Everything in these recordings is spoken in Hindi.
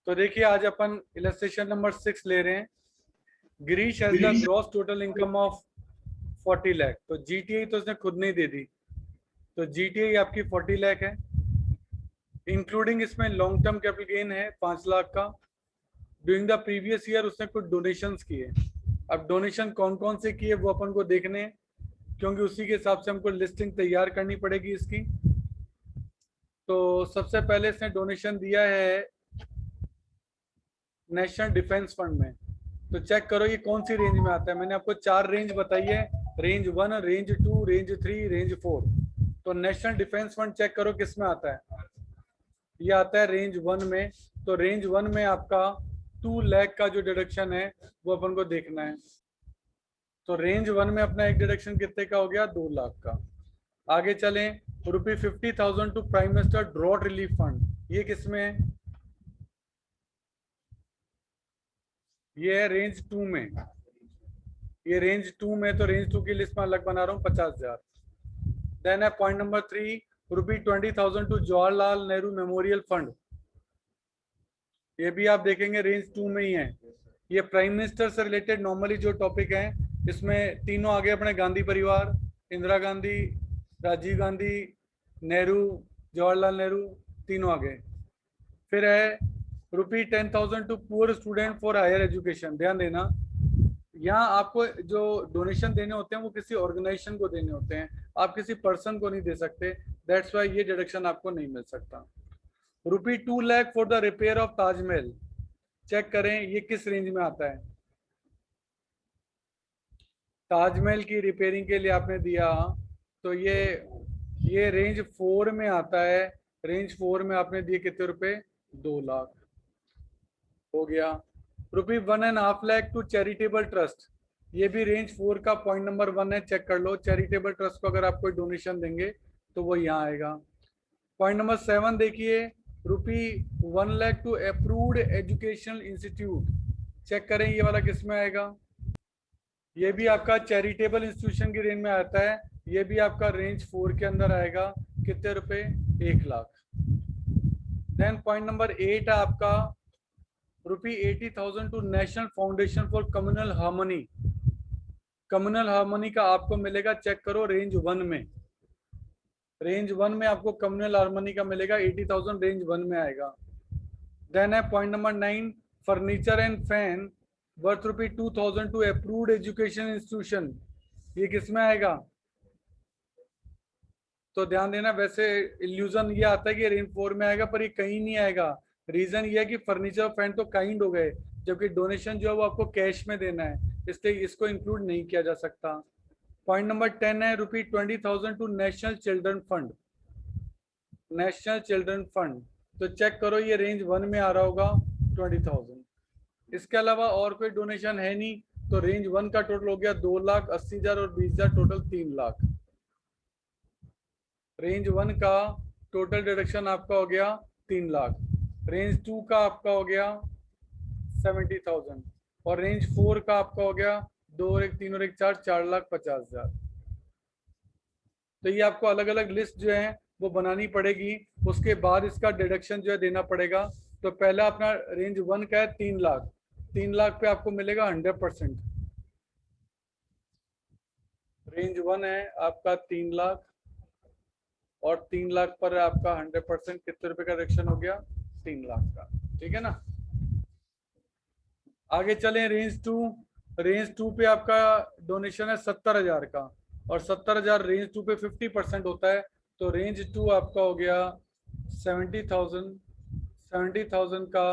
तो देखिए आज अपन इलस्ट्रेशन नंबर 6 ले रहे हैं। Girish has the gross total income of 40 lakh. तो जीटीआई तो उसने खुद नहीं दे दी, तो जीटीआई आपकी 40 लाख है, इंक्लूडिंग इसमें लॉन्ग टर्म कैपिटल गेन है 5 लाख का। ड्यूरिंग द प्रीवियस ईयर उसने कुछ डोनेशंस किए। अब डोनेशन कौन कौन से किए वो अपन को देखने हैं, क्योंकि उसी के हिसाब से हमको लिस्टिंग तैयार करनी पड़ेगी इसकी। तो सबसे पहले इसने डोनेशन दिया है नेशनल डिफेंस फंड में। तो चेक करो ये कौन सी रेंज में आता है। मैंने आपको 4 रेंज बताई है, रेंज 1, रेंज 2, रेंज 3, रेंज 4। तो नेशनल डिफेंस फंड चेक करो किस में आता है। ये आता है रेंज 1 में। तो रेंज 1 में आपका 2 लाख का जो डिडक्शन है वो अपन को देखना है। तो रेंज 1 में अपना एक डिडक्शन कितने का हो गया, 2 लाख का। आगे चलें, ₹50,000 to prime minister drought relief fund. ये किसमें है, ये है रेंज 2 में। ये रेंज 2 में, तो रेंज 2 की लिस्ट में अलग बना रहा हूँ 50,000। देन है point number 3, ₹20,000 to Jawaharlal Nehru memorial fund. ये भी आप देखेंगे रेंज 2 में ही है। ये प्राइम मिनिस्टर से रिलेटेड नॉर्मली जो टॉपिक है, इसमें तीनों आगे अपने गांधी परिवार, इंदिरा गांधी, राजीव गांधी, नेहरू, जवाहरलाल नेहरू, तीनों आगे। फिर है ₹10,000 to poor student for higher education. ध्यान देना, यहाँ आपको जो डोनेशन देने होते हैं वो किसी ऑर्गेनाइजेशन को देने होते हैं, आप किसी पर्सन को नहीं दे सकते। दैट्स वाई ये डिडक्शन आपको नहीं मिल सकता। ₹2 lakh for the repair of Taj Mahal. Check करें ये किस रेंज में आता है। ताजमहल की रिपेयरिंग के लिए आपने दिया, तो ये रेंज 4 में आता है। रेंज 4 में आपने दिए कितने रुपए, 2 लाख हो गया। ₹1.5 लाख टू चैरिटेबल ट्रस्ट। ये भी रेंज 4 का पॉइंट नंबर 1 है, चेक कर लो। चैरिटेबल ट्रस्ट को अगर आप कोई डोनेशन देंगे तो वो यहाँ आएगा। पॉइंट नंबर 7 देखिए, ₹1 lakh to approved educational institute. Check करें ये वाला किस में आएगा। ये भी आपका चैरिटेबल इंस्टीट्यूशन की रेंज में आता है। ये भी आपका रेंज 4 के अंदर आएगा। कितने रुपए, 1 लाख। देन पॉइंट नंबर 8 है आपका ₹80,000 to national foundation for communal harmony. Communal harmony का आपको मिलेगा, चेक करो, रेंज 1 में। रेंज 1 में आपको कम्युनल हार्मनी का मिलेगा 80,000, रेंज 1 में आएगा। देन है point number 9, furniture and fan worth ₹2,000 to approved education institution. ये किस में आएगा, तो ध्यान देना। वैसे इल्यूजन ये आता है कि रेंज 4 में आएगा, पर ये कहीं नहीं आएगा। रीजन ये है कि फर्नीचर फैन तो काइंड हो गए, जबकि डोनेशन जो है वो आपको कैश में देना है, इसलिए इसको इंक्लूड नहीं किया जा सकता। पॉइंट नंबर 10 है ₹20,000 to national children fund. National children fund, तो चेक करो ये रेंज 1 में आ रहा होगा 20,000। इसके अलावा और कोई डोनेशन है नहीं, तो रेंज 1 का टोटल हो गया 2,80,000 और 20,000, टोटल 3 लाख। रेंज 1 का टोटल डिडक्शन आपका हो गया 3 लाख। रेंज 2 का आपका हो गया 70,000 और रेंज 4 का आपका हो गया 2 और 1 3 और 1 4, 4,50,000। तो ये आपको अलग अलग लिस्ट जो है वो बनानी पड़ेगी, उसके बाद इसका डिडक्शन जो है देना पड़ेगा। तो पहला अपना रेंज 1 का है 3 लाख। 3 लाख पे आपको मिलेगा 100%। रेंज 1 है आपका 3 लाख और 3 लाख पर आपका 100%, कितने रुपए का रिडक्शन हो गया, 3 लाख का। ठीक है ना। आगे चलें, रेंज 2। रेंज 2 पे आपका डोनेशन है 70,000 का, और 70,000 रेंज 2 पे 50% होता है। तो रेंज 2 आपका हो गया 70,000। 70,000 का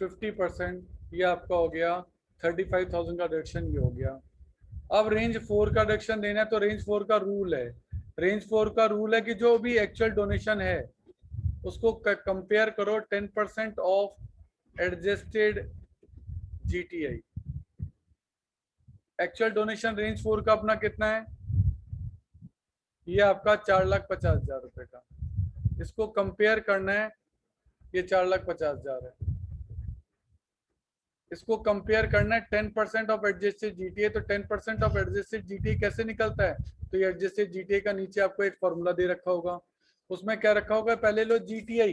50%, ये आपका हो गया 35,000 का डिडक्शन, ये हो गया। अब रेंज 4 का डिडक्शन देना है, तो रेंज 4 का रूल है, रेंज 4 का रूल है कि जो भी एक्चुअल डोनेशन है उसको कंपेयर करो 10% of adjusted GTI. Actual donation range 4 का अपना कितना है, ये आपका 4,50,000 रुपए का। इसको कंपेयर करना है, ये 4,50,000 है। इसको कंपेयर करना है 10% ऑफ एडजस्टेड जीटीए। तो 10% ऑफ एडजस्टेड जीटीए कैसे निकलता है, तो ये एडजस्टेड जीटीए का नीचे आपको एक फॉर्मूला दे रखा होगा। उसमें क्या रखा होगा, पहले लो जीटीआई,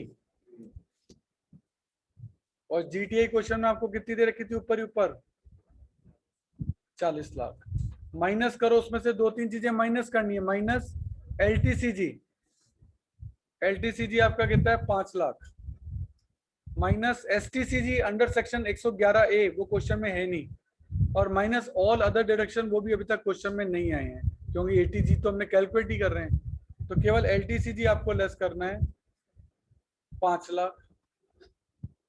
और जीटीआई क्वेश्चन में आपको कितनी दे रखी थी ऊपर ही ऊपर 40 लाख। माइनस करो, उसमें से दो तीन चीजें माइनस करनी है। माइनस एलटीसीजी, एलटीसीजी आपका कितना है 5 lakh. Minus STCG under section 111A, वो क्वेश्चन में है नहीं। और माइनस ऑल अदर डिडक्शन, वो भी अभी तक क्वेश्चन में नहीं आए हैं क्योंकि एटीजी तो हमने कैलकुलेट ही कर रहे हैं। तो केवल एलटीसीजी आपको लेस करना है 5 लाख,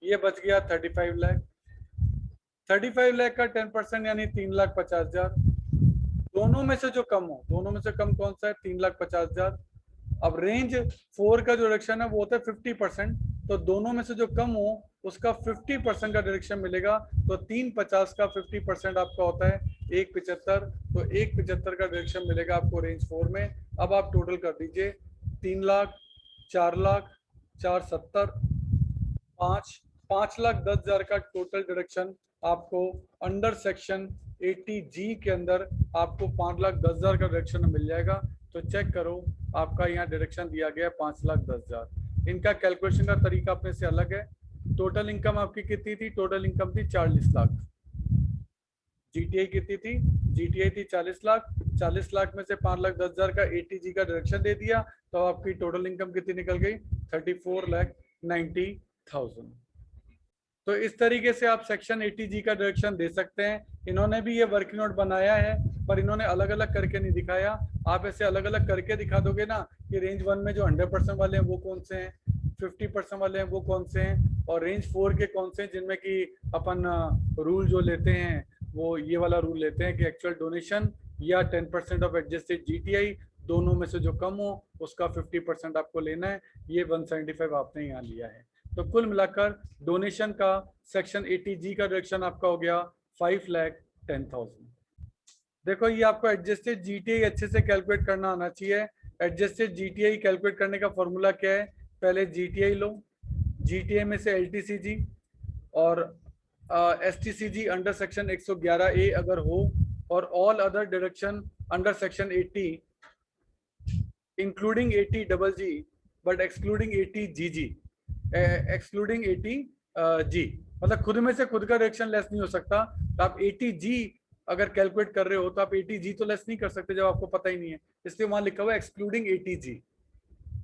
ये बच गया 35 लाख। 35 लाख का 10% यानी 3,50,000। दोनों में से जो कम हो, दोनों में से कम कौन सा है 3,50,000। अब रेंज 4 का जो डिडक्शन है वो होता है 50%, तो दोनों में से जो कम हो उसका 50% का डिडक्शन मिलेगा। तो 350 का 50% आपका होता है 175, तो 175 का डिडक्शन मिलेगा आपको रेंज 4 में। अब आप टोटल कर दीजिए 3 लाख, 4 लाख, 470, 5,10,000 का टोटल डिडक्शन आपको अंडर सेक्शन 80G के अंदर आपको 5,10,000 का डिडक्शन मिल जाएगा। तो चेक करो, आपका यहाँ डिडक्शन दिया गया 5,10,000। इनका कैलकुलेशन का तरीका अपने से अलग है। टोटल इनकम आपकी कितनी थी? टोटल इनकम थी 40 लाख। जीटीआई कितनी थी? जीटीआई थी 40 लाख। 40 लाख में से 5,10,000 का एटीजी का डिडक्शन दे दिया, तो आपकी टोटल इनकम कितनी निकल गई? 34,90,000। तो इस तरीके से आप सेक्शन 80G का डिडक्शन दे सकते हैं। इन्होंने भी ये वर्किंग नोट बनाया है, पर इन्होंने अलग अलग करके नहीं दिखाया। आप ऐसे अलग अलग करके दिखा दोगे ना कि रेंज 1 में जो 100% वाले हैं वो कौन से हैं, 50% वाले हैं वो कौन से हैं, और रेंज 4 के कौन से हैं जिनमें कि अपन रूल जो लेते हैं वो ये वाला रूल लेते हैं कि एक्चुअल डोनेशन या 10% ऑफ एडजस्टेड जीटीआई, दोनों में से जो कम हो उसका 50% आपको लेना है। ये 175 आपने यहाँ लिया है। तो कुल मिलाकर डोनेशन का सेक्शन 80G का डिडक्शन आपका हो गया 5,10,000। देखो ये आपको एडजस्टेड जीटीआई अच्छे से कैलकुलेट करना आना चाहिए। एडजस्टेड जीटीआई कैलकुलेट करने का फॉर्मूला क्या है? पहले जीटीआई लो, जीटीआई में से एलटीसीजी और एसटीसीजी अंडर सेक्शन 111A अगर हो, और all other deduction under section 80 including 80GG but excluding 80GG, excluding 80G, मतलब खुद में से खुद का डिडक्शन लेस नहीं हो सकता। तो आप 80G अगर कैलकुलेट कर रहे हो तो आप 80G तो लेस नहीं कर सकते जब आपको पता ही नहीं है, इसलिए वहां लिखा हुआ है एक्सक्लूडिंग 80G,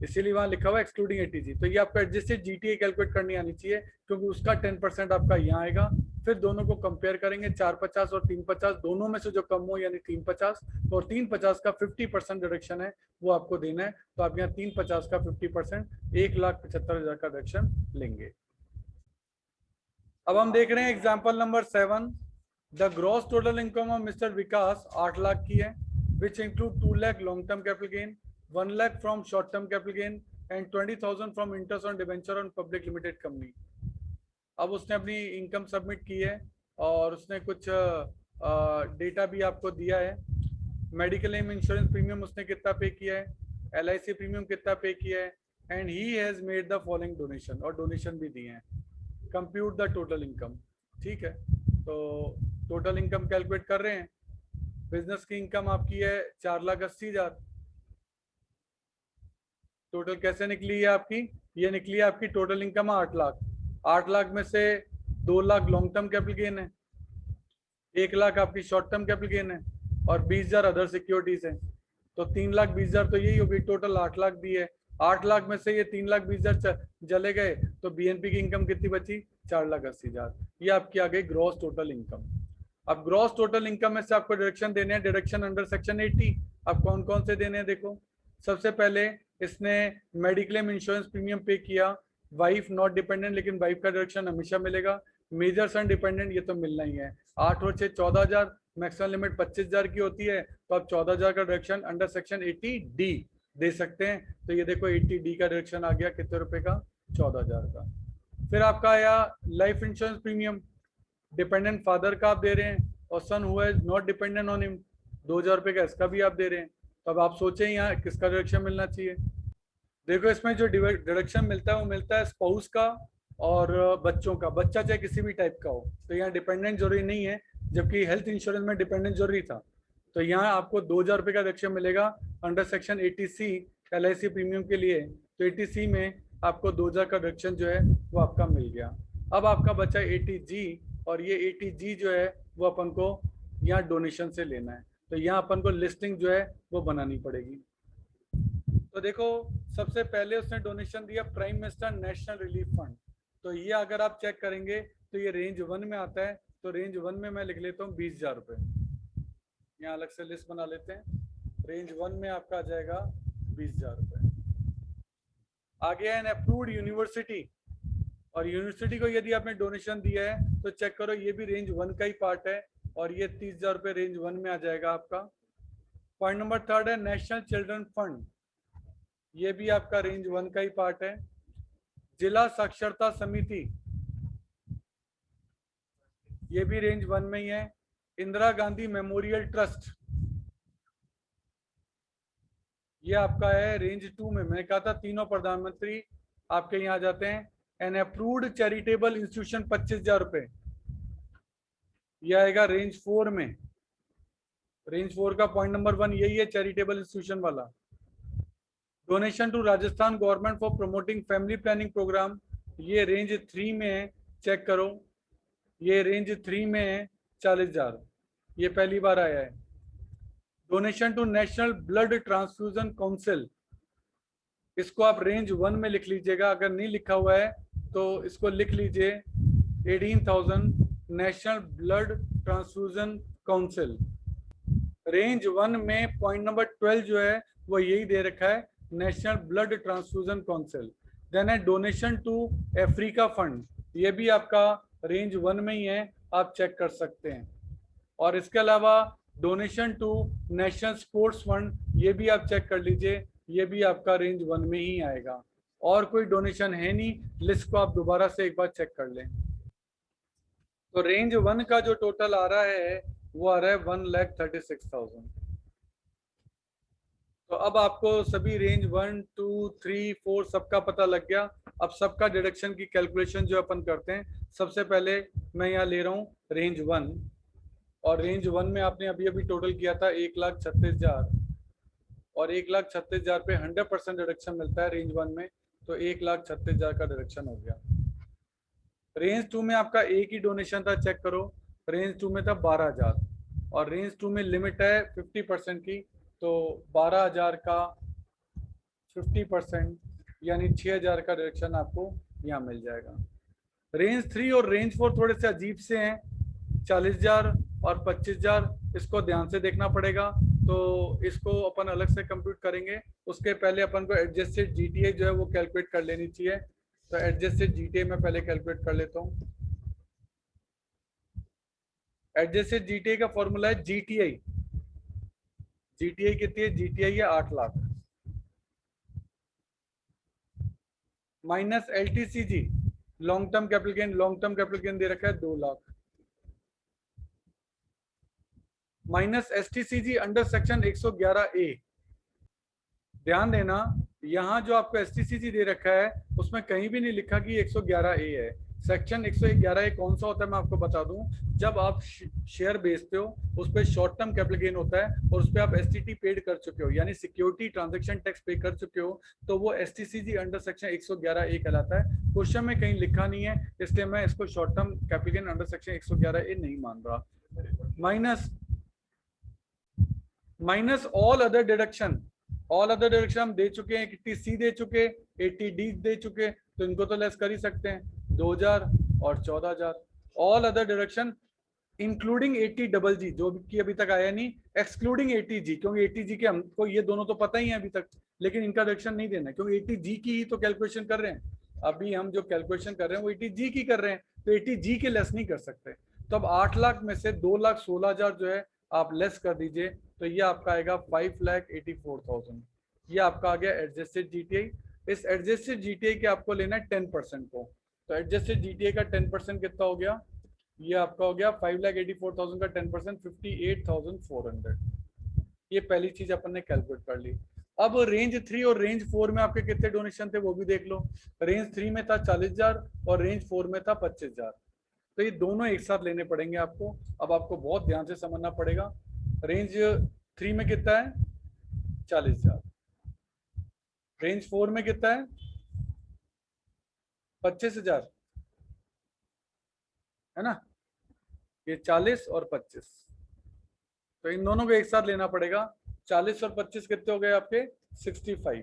इसीलिए वहां लिखा हुआ है एक्सक्लूडिंग 80G। तो ये आपको एडजस्टेड जीटीए कैलकुलेट करनी आनी चाहिए क्योंकि उसका 10% आपका यहाँ आएगा। फिर दोनों को कंपेयर करेंगे, 450 और 350, दोनों में से जो कम हो यानी 350, और 350 का 50% डिडक्शन है वो आपको देना है। तो आप यहाँ 350 का 50% 1,75,000 का डिडक्शन लेंगे। अब हम देख रहे हैं example number 7। The gross total income of Mister Vikas 8 lakh की है, which include 2 lakh long term capital gain, 1 lakh from short term capital gain and 20,000 from interest on debenture on public limited company। अब उसने अपनी इनकम सबमिट की है और उसने कुछ डेटा भी आपको दिया है। मेडिकल एम इंश्योरेंस प्रीमियम उसने कितना पे किया है, एलआईसी प्रीमियम कितना पे किया है, and he has made the following donation, और डोनेशन भी दिए हैं। Compute the total income. ठीक है, तो टोटल इनकम कैलकुलेट कर रहे हैं। बिजनेस की इनकम आपकी है 4,80,000। टोटल कैसे निकली है आपकी? ये निकली है आपकी टोटल इनकम 8 लाख। 8 लाख में से 2 lakh long term capital gain है, 1 लाख आपकी शॉर्ट टर्म कैपिटल गेन है, और 20,000 अदर सिक्योरिटीज है। तो 3,20,000 तो यही हो गई, टोटल 8 लाख दी है। 8 लाख में से ये 3,20,000 चले गए तो बीएनपी की इनकम कितनी बची? 4,80,000। ये आपकी आ गई ग्रॉस टोटल इनकम। अब ग्रॉस टोटल इनकम में से आपको डिडक्शन देने हैं, डिडक्शन अंडर सेक्शन 80। अब कौन कौन से देने हैं देखो। सबसे पहले इसने मेडिक्लेम इंश्योरेंस प्रीमियम पे किया, वाइफ नॉट डिपेंडेंट, लेकिन वाइफ का डिडक्शन हमेशा मिलेगा। मेजर सन डिपेंडेंट ये तो मिलना ही है। 8 और 6 14,000, मैक्सिमम लिमिट 25,000 की होती है, तो आप 14,000 का डिडक्शन अंडर सेक्शन 80D दे सकते हैं। तो ये देखो 80D का डिडक्शन आ गया कितने रुपए का? 14,000 का। फिर आपका आया life insurance premium, dependent father का आप दे रहे हैं और सन हुआ is not dependent on him, 2,000 रुपए का इसका भी आप दे रहे हैं। तो अब आप सोचें यहाँ किसका डिडक्शन मिलना चाहिए। देखो इसमें जो डिडक्शन मिलता है वो मिलता है स्पाउस का और बच्चों का, बच्चा चाहे किसी भी टाइप का हो। तो यहाँ डिपेंडेंट जरूरी नहीं है, जबकि हेल्थ इंश्योरेंस में डिपेंडेंट जरूरी था। तो यहाँ आपको 2,000 रुपये का डिडक्शन मिलेगा under section 80C LIC premium के लिए। तो 80C में आपको 2,000 का डिडक्शन जो है वो आपका मिल गया। अब आपका बचा ATG, और ये ATG जो है वो अपन को यहाँ डोनेशन से लेना है, तो यहाँ अपन को लिस्टिंग जो है वो बनानी पड़ेगी। तो देखो, सबसे पहले उसने डोनेशन दिया prime minister national relief fund, तो ये अगर आप चेक करेंगे तो ये रेंज 1 में आता है, तो रेंज 1 में मैं लिख लेता हूँ 20,000 रुपये, यहाँ अलग से लिस्ट बना लेते हैं। रेंज 1 में आपका आ जाएगा 20,000 रुपये। आगे है अप्रूव्ड यूनिवर्सिटी, और यूनिवर्सिटी को यदि आपने डोनेशन दिया है तो चेक करो, ये भी रेंज 1 का ही पार्ट है, और ये 30,000 रुपये रेंज 1 में आ जाएगा आपका। पॉइंट नंबर 3 है नेशनल चिल्ड्रन फंड, ये भी आपका रेंज 1 का ही पार्ट है। जिला साक्षरता समिति, ये भी रेंज 1 में ही है। इंदिरा गांधी मेमोरियल ट्रस्ट, ये आपका है रेंज 2 में। मैंने कहा था तीनों प्रधानमंत्री आपके यहाँ आ जाते हैं। एन अप्रूव्ड चैरिटेबल इंस्टीट्यूशन 25,000 रुपये, ये आएगा रेंज 4 में। रेंज 4 का पॉइंट नंबर 1 यही है, चैरिटेबल इंस्टीट्यूशन वाला। Donation to Rajasthan government for promoting family planning programme, ये रेंज 3 में है, चेक करो, ये रेंज 3 में है, 40,000, ये पहली बार आया है। Donation to national blood transfusion council, इसको आप रेंज 1 में लिख लीजिएगा, अगर नहीं लिखा हुआ है तो इसको लिख लीजिए 18,000, national blood transfusion council. Range 1 में पॉइंट नंबर 12 जो है वो यही दे रखा है, national blood transfusion council. Then है डोनेशन टू अफ्रीका फंड, ये भी आपका रेंज 1 में ही है, आप चेक कर सकते हैं। और इसके अलावा donation to national sports fund, ये भी आप चेक कर लीजिए, ये भी आपका रेंज 1 में ही आएगा। और कोई डोनेशन है नहीं, लिस्ट को आप दोबारा से एक बार चेक कर लें। तो रेंज 1 का जो टोटल आ रहा है वो आ रहा है 1,36,000। तो अब आपको सभी रेंज 1, 2, 3, 4 सबका पता लग गया। अब सबका डिडक्शन की कैलकुलेशन जो अपन करते हैं, सबसे पहले मैं यहाँ ले रहा हूँ रेंज 1, और रेंज 1 में आपने अभी अभी टोटल किया था 1,36,000, और 1,36,000 पे 100% डिडक्शन मिलता है रेंज 1 में, तो 1,36,000 का डिडक्शन हो गया। रेंज 2 में आपका एक ही डोनेशन था, चेक करो, रेंज 2 में था 12,000, और रेंज 2 में लिमिट है 50% की, तो 12,000 का 50% यानी 6,000 का डिडक्शन आपको यहाँ मिल जाएगा। रेंज 3 और रेंज 4 थोड़े से अजीब से हैं, 40,000 और 25,000, इसको ध्यान से देखना पड़ेगा, तो इसको अपन अलग से कंप्यूट करेंगे। उसके पहले अपन को एडजस्टेड जीटीए जो है वो कैलकुलेट कर लेनी चाहिए, तो एडजस्टेड जीटीए में पहले कैलकुलेट कर लेता हूँ। एडजस्टेड जीटीए का फॉर्मूला है जीटीआई, जीटीआई कितनी है, जीटीआई है 8 lakh, minus LTCG long term capital gain, long term capital gain दे रखा है 2 lakh, minus STCG under section 111A। ध्यान देना, यहाँ जो आपको एसटीसीजी दे रखा है उसमें कहीं भी नहीं लिखा कि 111A है। सेक्शन 111A कौन सा होता है मैं आपको बता दूं, जब आप शेयर बेचते हो उस पर शॉर्ट टर्म कैपिटल गेन होता है, और उस पर आप एसटीटी पेड कर चुके हो, यानी सिक्योरिटी ट्रांजैक्शन टैक्स पे कर चुके हो, तो वो एसटीसीजी अंडर सेक्शन 111A कहलाता है। क्वेश्चन में कहीं लिखा नहीं है, इसलिए मैं इसको short term capital gain under section 111A नहीं मान रहा। Minus all other deduction, all other deduction हम दे चुके हैं, 80C दे चुके, 80D दे चुके, तो इनको तो लेस कर ही सकते हैं, 2,000 और 14,000। All other deduction including 80GG, जो कि अभी तक आया नहीं, एक्सक्लूडिंग 80G, क्योंकि 80G के हमको ये दोनों तो पता ही है अभी तक, लेकिन इनका डिडक्शन नहीं देना है, क्योंकि 80G की ही तो कैलकुलेशन कर रहे हैं। अभी हम जो कैलकुलेशन कर रहे हैं वो 80G की कर रहे हैं, तो 80G के लेस नहीं कर सकते। तो अब 8 लाख में से 2,16,000 जो है आप लेस कर दीजिए, तो ये आपका आएगा 5,84,000। ये आपका आ गया एडजस्टेड जीटीआई। इस एडजस्टेड जीटीआई के आपको लेना है 10% को, तो एडजस्टेड जीटीआई का 10% कितना हो गया, ये आपका हो गया 5,84,000 का 10% 58,400। ये पहली चीज अपन ने कैलकुलेट कर ली। अब रेंज 3 और रेंज 4 में आपके कितने डोनेशन थे वो भी देख लो। रेंज 3 में था 40,000 और रेंज 4 में था 25,000, तो ये दोनों एक साथ लेने पड़ेंगे आपको। अब आपको बहुत ध्यान से समझना पड़ेगा। रेंज 3 में कितना है, 40,000, रेंज 4 में कितना है, 25,000, है ना, ये 40 और 25, तो इन दोनों को एक साथ लेना पड़ेगा। 40 और 25 कितने हो गए आपके 65।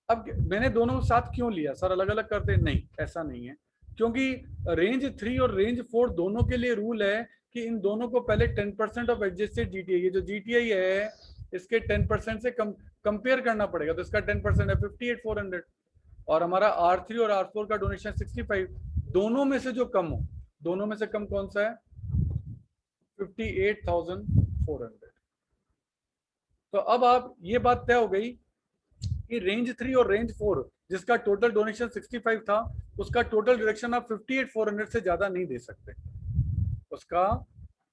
अब मैंने दोनों को साथ क्यों लिया सर, अलग अलग करते, नहीं ऐसा नहीं है, क्योंकि रेंज 3 और रेंज 4 दोनों के लिए रूल है कि इन दोनों को पहले 10% ऑफ एडजस्टेड जीटीआई, ये जो जीटीआई है इसके 10% से कंपेयर करना पड़ेगा, तो इसका 10% है 58,400, और हमारा R3 और R4 का डोनेशन 65, दोनों में से जो कम हो, दोनों में से कम कौन सा है 58,400। तो अब आप ये बात तय हो गई कि रेंज 3 और रेंज 4 जिसका टोटल डोनेशन 65 था, उसका टोटल डिडक्शन आप 58,400 से ज्यादा नहीं दे सकते, उसका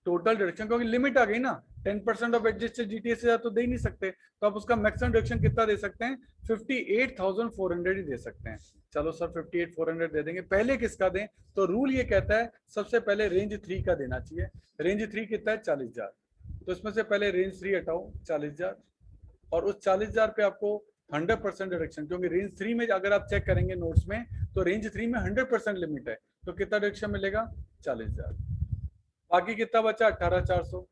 टोटल डिडक्शन, क्योंकि लिमिट आ गई ना, 10% ऑफ एडजस्टेड जीटीए से ज्यादा तो दे ही नहीं सकते, तो आप उसका मैक्सिमम डिडक्शन कितना दे सकते हैं 58,400 ही दे सकते हैं। चलो सर 58,400 दे देंगे, पहले किसका दें, तो रूल ये कहता है सबसे पहले रेंज 3 का देना चाहिए। रेंज 3 कितना है 40,000, तो इसमें से पहले रेंज 3 हटाओ 40,000, और उस 40,000 पे आपको 100% डिडक्शन, क्योंकि रेंज 3 में अगर आप चेक करेंगे नोट्स में तो रेंज 3 में 100% लिमिट है, तो कितना डिडक्शन मिलेगा 40,000, बाकी कितना बचा 18,400।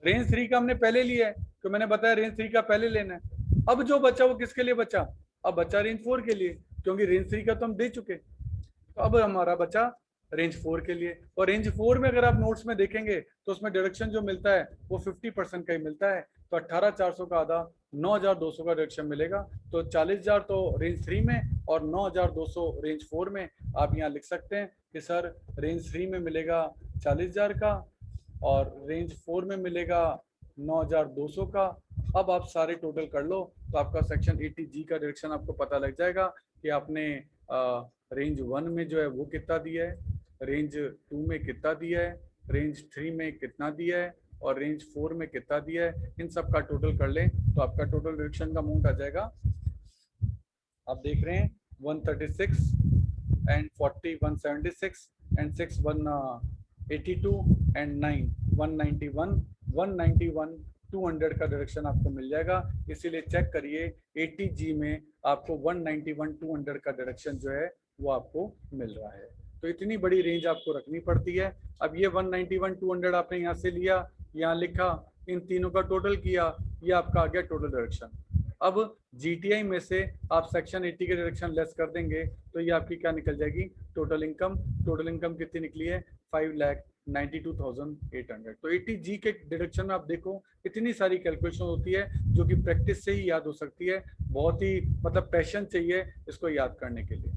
रेंज 3 का हमने पहले लिया है, तो मैंने बताया रेंज 3 का पहले लेना है। अब जो बचा वो किसके लिए बचा, अब बचा रेंज 4 के लिए, क्योंकि रेंज 3 का तो हम दे चुके, तो अब हमारा बचा रेंज 4 के लिए। और रेंज 4 में अगर आप नोट्स में देखेंगे तो उसमें डिडक्शन जो मिलता है वो 50% का ही मिलता है, तो 18,400 का आधा 9,200 का डिडक्शन मिलेगा, तो 40,000 तो रेंज 3 में और 9,200 रेंज 4 में। आप यहाँ लिख सकते हैं कि सर रेंज 3 में मिलेगा 40,000 का और रेंज 4 में मिलेगा 9,200 का। अब आप सारे टोटल कर लो तो आपका सेक्शन 80G का डिडक्शन आपको पता लग जाएगा कि आपने रेंज 1 में जो है वो कितना दिया है, रेंज 2 में कितना दिया है, रेंज 3 में कितना दिया है और रेंज 4 में कितना दिया है, इन सब का टोटल कर लें तो आपका टोटल डिडक्शन का अमाउंट आ जाएगा, आप देख रहे हैं 136 एंड 40 176 एंड 6 182 एंड 9 191 191 200 का डिडक्शन आपको मिल जाएगा। इसीलिए चेक करिए 80G में आपको 191 200 का डिडक्शन जो है वो आपको मिल रहा है। तो इतनी बड़ी रेंज आपको रखनी पड़ती है। अब ये 191 200 आपने यहाँ से लिया, यहाँ लिखा, इन तीनों का टोटल किया, ये आपका आ गया टोटल डिडक्शन। अब जीटीआई में से आप सेक्शन 80 के डिडक्शन लेस कर देंगे तो ये आपकी क्या निकल जाएगी टोटल इनकम। टोटल इनकम कितनी निकली है 5,92,800। तो 80G के डिडक्शन में आप देखो इतनी सारी कैलकुलेशन होती है जो कि प्रैक्टिस से ही याद हो सकती है, बहुत ही मतलब पैशन चाहिए इसको याद करने के लिए।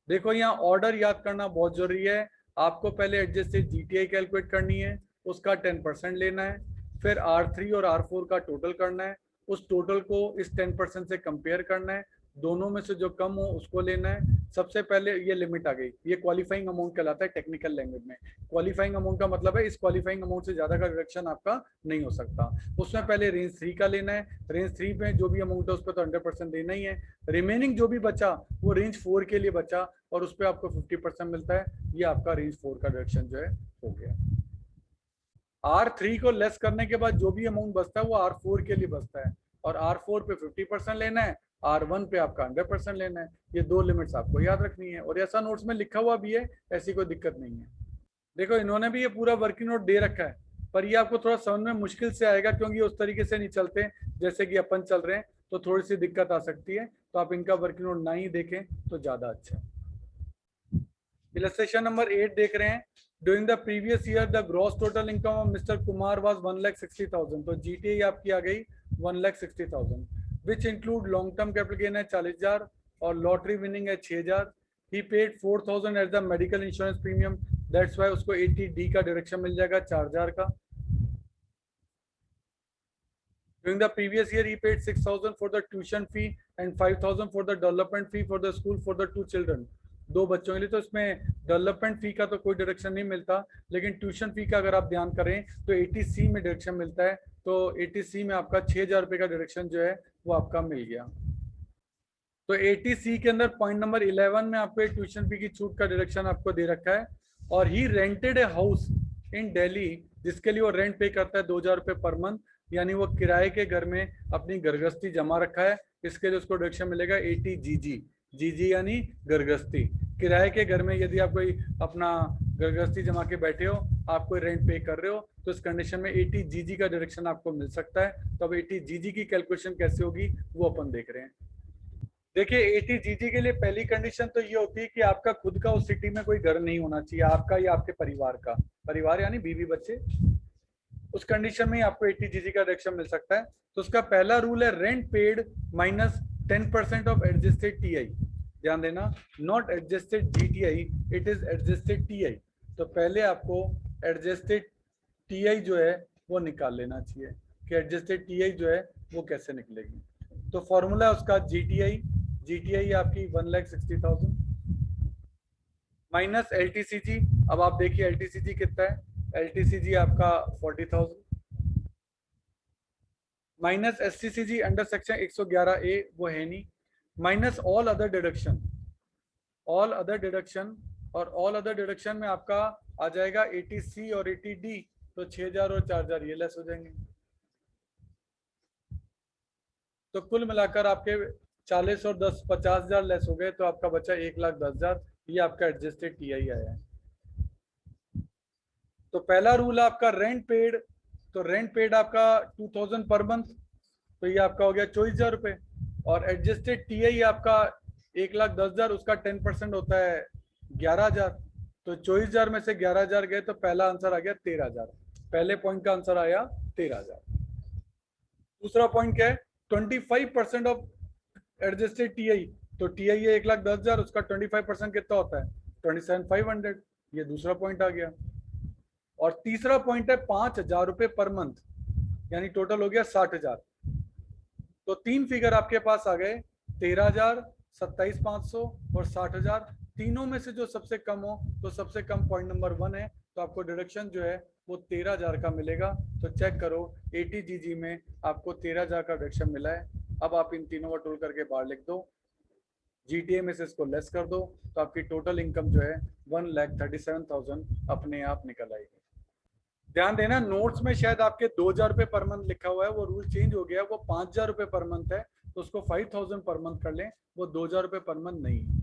देखो यहाँ ऑर्डर याद करना बहुत जरूरी है। आपको पहले एडजस्टेड जीटीआई कैलकुलेट करनी है, उसका 10% लेना है, फिर R3 और R4 का टोटल करना है, उस टोटल को इस 10% से कंपेयर करना है, दोनों में से जो कम हो उसको लेना है। सबसे पहले ये लिमिट आ गई, ये क्वालिफाइंग अमाउंट कहलाता है टेक्निकल लैंग्वेज में। क्वालिफाइंग अमाउंट का मतलब है इस क्वालिफाइंग अमाउंट से ज्यादा का डिडक्शन आपका नहीं हो सकता। उसमें पहले रेंज 3 का लेना है, रेंज 3 में जो भी अमाउंट है उस पर तो 100% देना ही है। रिमेनिंग जो भी बचा वो रेंज 4 के लिए बचा और उस पर आपको 50% मिलता है। ये आपका रेंज 4 का डिडक्शन जो है हो गया। R3 को लेस करने के बाद जो भी अमाउंट बचता है वो R4 के लिए बचता है, और R4 पे 50% लेना है, R1 पे आपका 100% लेना है। ये दो लिमिट्स आपको याद रखनी है और ऐसा नोट्स में लिखा हुआ भी है, ऐसी कोई दिक्कत नहीं है। देखो इन्होंने भी ये पूरा वर्किंग नोट दे रखा है, पर ये आपको थोड़ा समझ में मुश्किल से आएगा क्योंकि उस तरीके से नहीं चलते जैसे कि अपन चल रहे हैं, तो थोड़ी सी दिक्कत आ सकती है। तो आप इनका वर्किंग नोट ना ही देखें तो ज्यादा अच्छा है। इलस्ट्रेशन नंबर 8 देख रहे हैं। During the previous year, the gross total income of Mr. Kumar was 1,60,000. तो GTI आपकी आ गई 1,60,000, which include long term capital gain है 40,000 और लॉटरी विनिंग है 6,000। He paid 4,000 as the medical insurance premium. That's why उसको 80D का डिडक्शन मिल जाएगा 4,000 का। During the previous year, he paid 6,000 for the tuition fee and 5,000 for the development fee for the school for the 2 children. दो बच्चों के लिए। तो इसमें डेवलपमेंट फी का तो कोई डिडक्शन नहीं मिलता, लेकिन ट्यूशन फी का अगर आप ध्यान करें तो 80C में डिडक्शन मिलता है। तो 80C में आपका 6,000 रुपये का डिडक्शन जो है वो आपका मिल गया। तो 80C के अंदर पॉइंट नंबर 11 में आपको ट्यूशन फी की छूट का डिडक्शन आपको दे रखा है। और ही rented a house in Delhi, जिसके लिए वो रेंट पे करता है 2,000 रुपये पर मंथ, यानी वो किराए के घर में अपनी गृहस्थी जमा रखा है, इसके लिए उसको डिडक्शन मिलेगा 80GG। जीजी यानी गृहस्थी, किराए के घर में यदि आप कोई अपना घर गृहस्थी जमा के बैठे हो, आप कोई रेंट पे कर रहे हो, तो इस कंडीशन में 80 जीजी का डिडक्शन आपको मिल सकता है। तो अब 80 जीजी की कैलकुलेशन कैसे होगी वो अपन देख रहे हैं। देखिए 80 जीजी के लिए पहली कंडीशन तो ये होती है कि आपका खुद का उस सिटी में कोई घर नहीं होना चाहिए, आपका या आपके परिवार का, परिवार यानी बीवी बच्चे। उस कंडीशन में ही आपको 80 जीजी का डिडक्शन मिल सकता है। तो उसका पहला रूल है rent paid minus 10% of adjusted TI. ध्यान देना, not adjusted GTI, it is adjusted TI. तो पहले आपको एडजस्टेड टीआई जो है वो निकाल लेना चाहिए कि एडजस्टेड टीआई जो है वो कैसे निकलेगी। तो फॉर्मूला उसका जीटीआई, जीटीआई आपकी 1,60,000 माइनस एलटीसीजी। अब आप देखिए एलटीसीजी कितना है, एलटीसीजी आपका 40,000 minus STCG under section 111A वो है नहीं, minus all other deduction, all other deduction, और ऑल अदर डिडक्शन में आपका आ जाएगा 80C और 80D। तो 6,000 और 4,000 ये लेस हो जाएंगे। तो कुल मिलाकर आपके 40 और 10 50,000 लेस हो गए, तो आपका बचा 1,10,000। ये आपका एडजस्टेड टीआई आया है। तो पहला रूल आपका रेंट पेड, तो रेंट पेड आपका 2,000 पर मंथ, तो ये आपका हो गया 24,000 रुपए। और एडजस्टेड टीआई आपका 1,10,000, उसका 10% होता है 11,000। तो 24,000 में से 11,000 गए तो पहला आंसर आ गया 13,000। पहले पॉइंट का आंसर आया 13,000। दूसरा पॉइंट क्या है, 25% ऑफ एडजस्टेड टीआई। तो टीआई है 1,10,000, उसका 25% कितना होता है 27,500। ये दूसरा पॉइंट आ गया। और तीसरा पॉइंट है 5,000 रुपए पर मंथ, यानी टोटल हो गया 60,000। तो तीन फिगर आपके पास आ गए, 13,000, 27,500 और 60,000। तीनों में से जो सबसे कम हो, तो सबसे कम पॉइंट नंबर 1 है। तो आपको डिडक्शन जो है वो 13,000 का मिलेगा। तो चेक करो 80 जीजी में आपको 13,000 का डिडक्शन मिला है। अब आप इन तीनों को टोल करके बाहर लिख दो, जीटीए में से इसको लेस कर दो, तो आपकी टोटल इनकम जो है 1,37,000 अपने आप निकल आएगी। ध्यान देना, नोट्स में शायद आपके 2,000 रुपए पर मंथ लिखा हुआ है, वो रूल चेंज हो गया, वो 5,000 रुपए पर मंथ है। तो उसको 5,000 पर मंथ कर लें, वो 2,000 रुपए पर मंथ नहीं है।